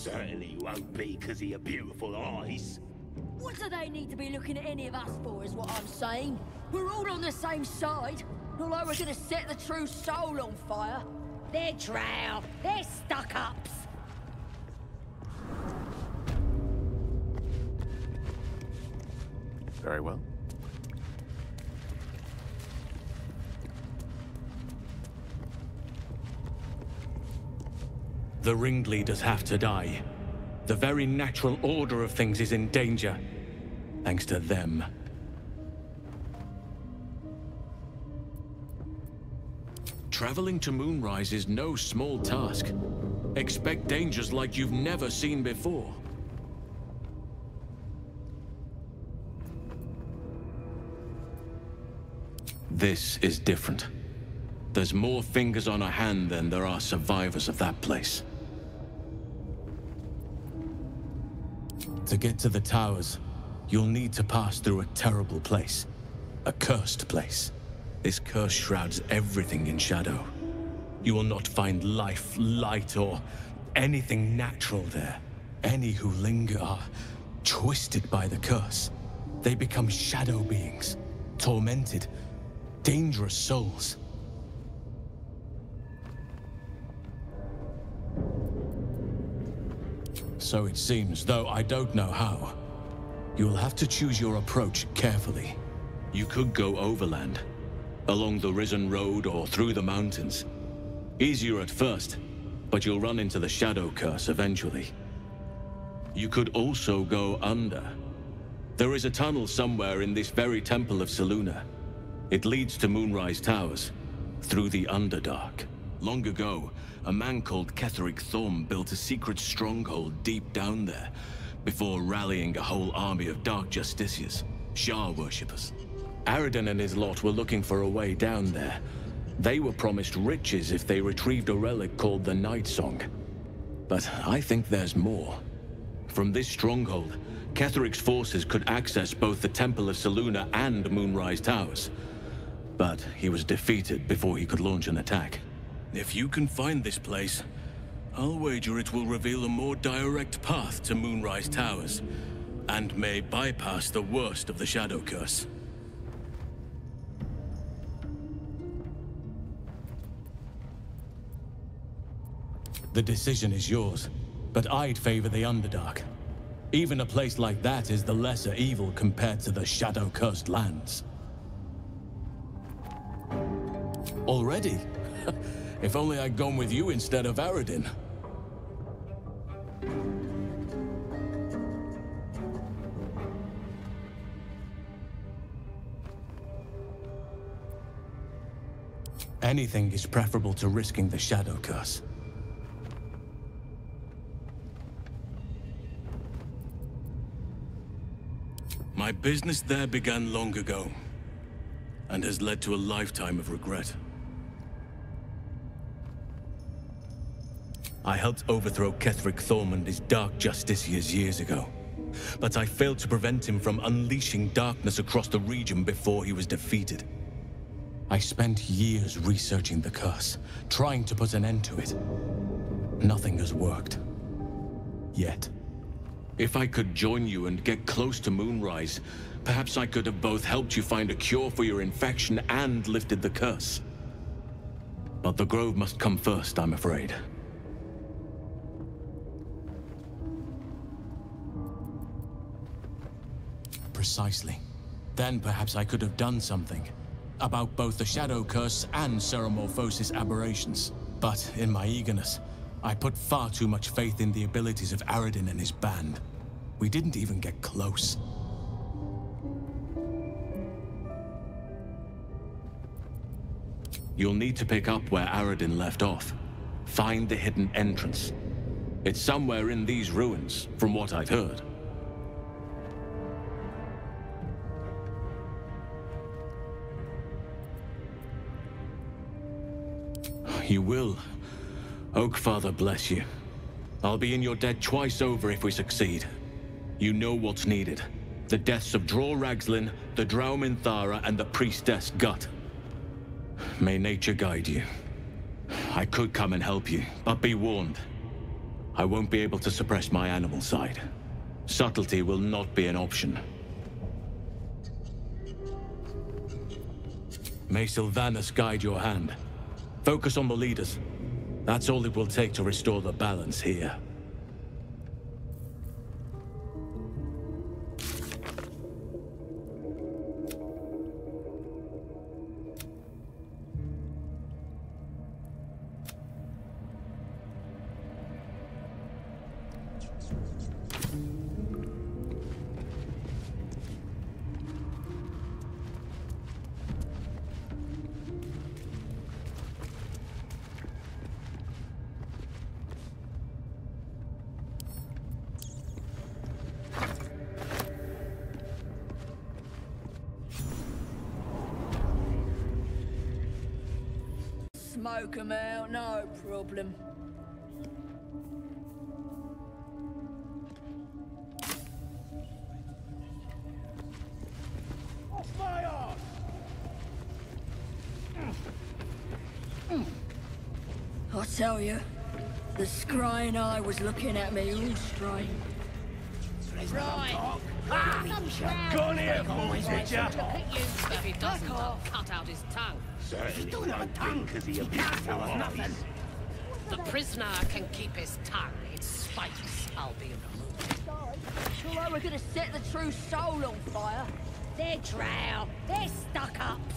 Certainly won't be because of your beautiful eyes. What do they need to be looking at any of us for, is what I'm saying? We're all on the same side. Not like we're gonna set the true soul on fire. They're drow. They're stuck-ups. Very well. The ringleaders have to die. The very natural order of things is in danger, thanks to them. Traveling to Moonrise is no small task. Expect dangers like you've never seen before. This is different. There's more fingers on a hand than there are survivors of that place. To get to the towers, you'll need to pass through a terrible place. A cursed place. This curse shrouds everything in shadow. You will not find life, light, or anything natural there. Any who linger are twisted by the curse. They become shadow beings, tormented, dangerous souls. So it seems, though I don't know how. You'll have to choose your approach carefully. You could go overland, along the Risen Road or through the mountains. Easier at first, but you'll run into the Shadow Curse eventually. You could also go under. There is a tunnel somewhere in this very Temple of Selûne. It leads to Moonrise Towers, through the Underdark. Long ago, a man called Ketheric Thorm built a secret stronghold deep down there, before rallying a whole army of Dark Justiciars, Shah worshippers. Aradin and his lot were looking for a way down there. They were promised riches if they retrieved a relic called the Night Song. But I think there's more. From this stronghold, Ketheric's forces could access both the Temple of Selûne and Moonrise Towers. But he was defeated before he could launch an attack. If you can find this place, I'll wager it will reveal a more direct path to Moonrise Towers, and may bypass the worst of the Shadow Curse. The decision is yours, but I'd favor the Underdark. Even a place like that is the lesser evil compared to the Shadow-cursed lands. Already? If only I'd gone with you instead of Aradin. Anything is preferable to risking the Shadow Curse. My business there began long ago, and has led to a lifetime of regret. I helped overthrow Ketheric Thorm and his Dark Justiciars years ago, but I failed to prevent him from unleashing darkness across the region before he was defeated. I spent years researching the curse, trying to put an end to it. Nothing has worked. Yet. If I could join you and get close to Moonrise, perhaps I could have both helped you find a cure for your infection and lifted the curse. But the Grove must come first, I'm afraid. Precisely. Then perhaps I could have done something about both the Shadow Curse and Ceremorphosis aberrations. But in my eagerness, I put far too much faith in the abilities of Aradin and his band. We didn't even get close. You'll need to pick up where Aradin left off. Find the hidden entrance. It's somewhere in these ruins, from what I've heard. You will. Oakfather bless you. I'll be in your debt twice over if we succeed. You know what's needed. The deaths of Dror Ragzlin, the Drow Minthara, and the Priestess Gut. May nature guide you. I could come and help you, but be warned. I won't be able to suppress my animal side. Subtlety will not be an option. May Sylvanus guide your hand. Focus on the leaders. That's all it will take to restore the balance here. Smoke 'em out, no problem. Off my arse! I tell you, the scrying eye was looking at me all strange. Right! Gone here, boys, did ya? If he doesn't, I'll cut out his tongue. Certainly won't be, because he abused our nothing. The prisoner can keep his tongue. Its spikes I'll be removed. Thought I were gonna set the true soul on fire. They're drow. They're stuck-ups.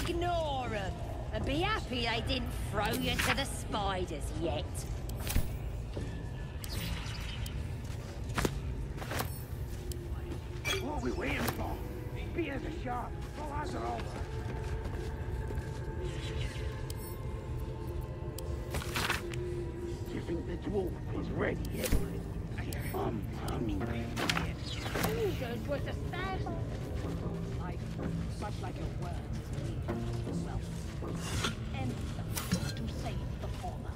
Ignore them. And be happy they didn't throw you to the spiders yet. What are we waiting for? Beers are sharp. All eyes are over. Do you think the dwarf is ready yet? I mean, Who's was a stab? Much like your words is well. And to save the former.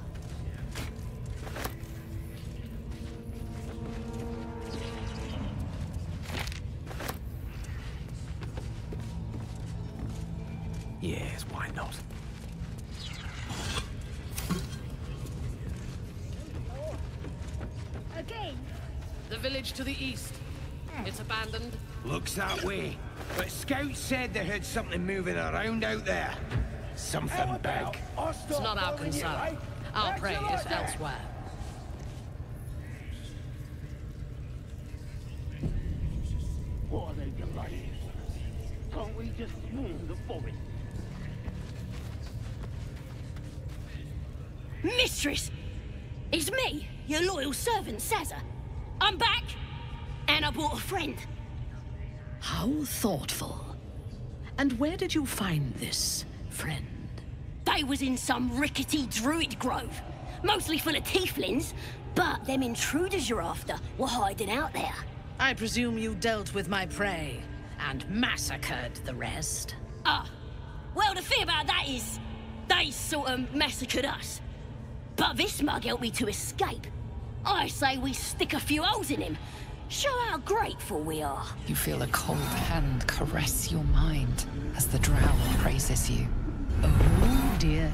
yes, why not? Again? The village to the east. It's abandoned. Looks that way. But scouts said they heard something moving around out there. Something big. It's not our concern. Our prey is elsewhere. What are they delaying? Can't we just swarm the forest? Mistress! It's me, your loyal servant, Saza. I'm back, and I brought a friend. How thoughtful. And where did you find this friend? They was in some rickety druid grove, mostly full of tieflings, but them intruders you're after were hiding out there. I presume you dealt with my prey and massacred the rest. Well, the thing about that is, they sort of massacred us. But this mug helped me to escape. I say we stick a few holes in him. Show how grateful we are. You feel a cold hand caress your mind as the drow praises you. Oh dear.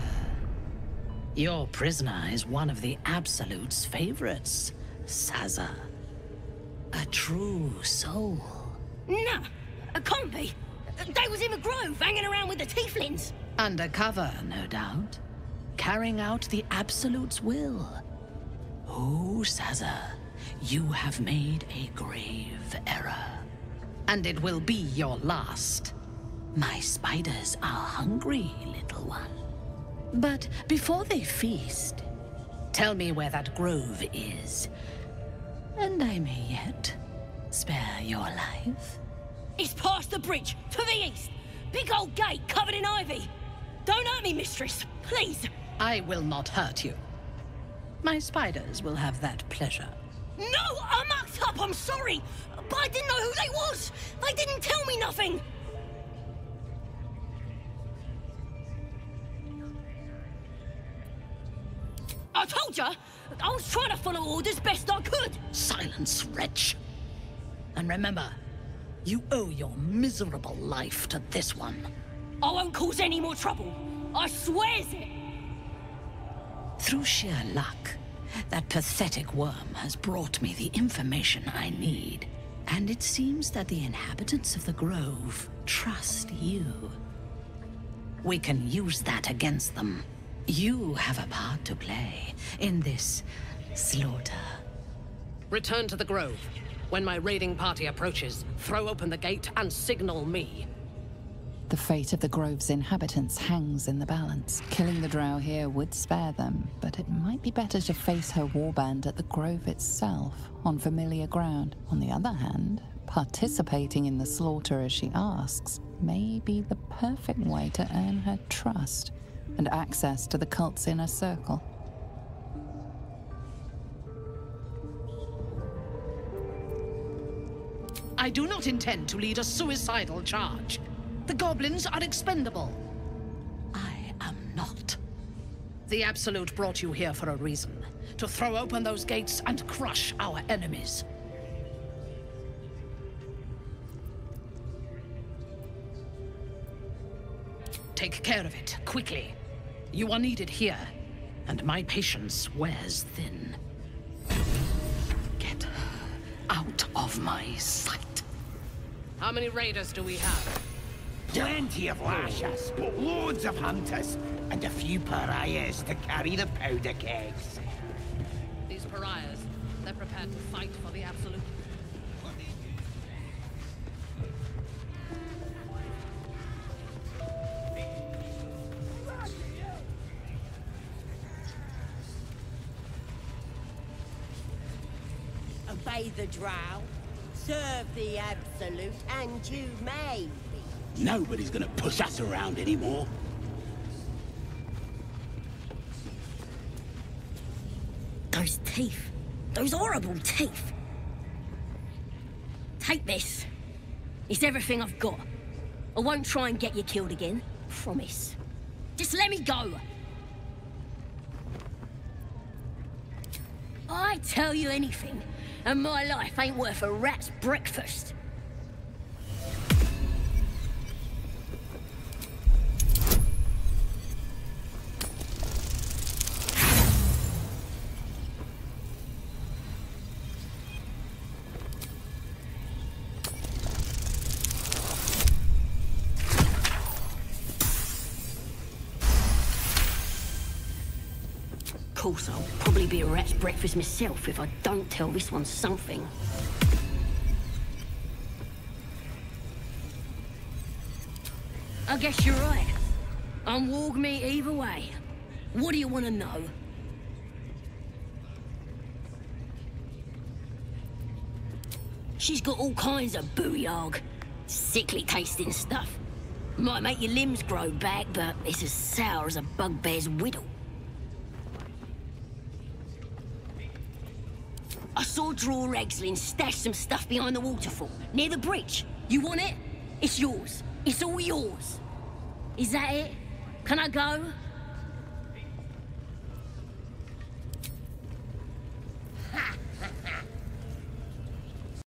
Your prisoner is one of the Absolute's favorites, Saza. A true soul. Nah, a can't be. They was in the grove, hanging around with the tieflings. Undercover, no doubt. Carrying out the Absolute's will. Oh, Saza, you have made a grave error. And it will be your last. My spiders are hungry, little one. But before they feast, tell me where that grove is. And I may yet spare your life. It's past the bridge, to the east. Big old gate covered in ivy. Don't hurt me, mistress, please. I will not hurt you. My spiders will have that pleasure. No, I mucked up, I'm sorry. But I didn't know who they was. They didn't tell me nothing. I told you, I was trying to follow orders best I could. Silence, wretch. And remember, you owe your miserable life to this one. I won't cause any more trouble. I swears it. Through sheer luck, That pathetic worm has brought me the information I need. And it seems that the inhabitants of the Grove trust you. We can use that against them. You have a part to play in this slaughter. Return to the Grove. When my raiding party approaches, throw open the gate and signal me. The fate of the Grove's inhabitants hangs in the balance. Killing the drow here would spare them, but it might be better to face her warband at the Grove itself, on familiar ground. On the other hand, participating in the slaughter as she asks may be the perfect way to earn her trust and access to the cult's inner circle. I do not intend to lead a suicidal charge. The goblins are expendable. I am not. The Absolute brought you here for a reason. To throw open those gates and crush our enemies. Take care of it, quickly. You are needed here, and my patience wears thin. Get out of my sight. How many raiders do we have? Plenty of lashes, loads of hunters, and a few pariahs to carry the powder kegs. These pariahs, they're prepared to fight for the Absolute. Obey the drow, serve the Absolute, and you may be. Nobody's gonna push us around anymore. Those teeth. Those horrible teeth. Take this. It's everything I've got. I won't try and get you killed again. Promise. Just let me go. I tell you anything, and my life ain't worth a rat's breakfast. Of course, I'll probably be a rat's breakfast myself if I don't tell this one something. I guess you're right. I'm warg meat either way. What do you want to know? She's got all kinds of booyarg. Sickly tasting stuff. Might make your limbs grow back, but it's as sour as a bugbear's whittle. I saw Draw Regslin stash some stuff behind the waterfall, near the bridge. You want it? It's yours. It's all yours. Is that it? Can I go?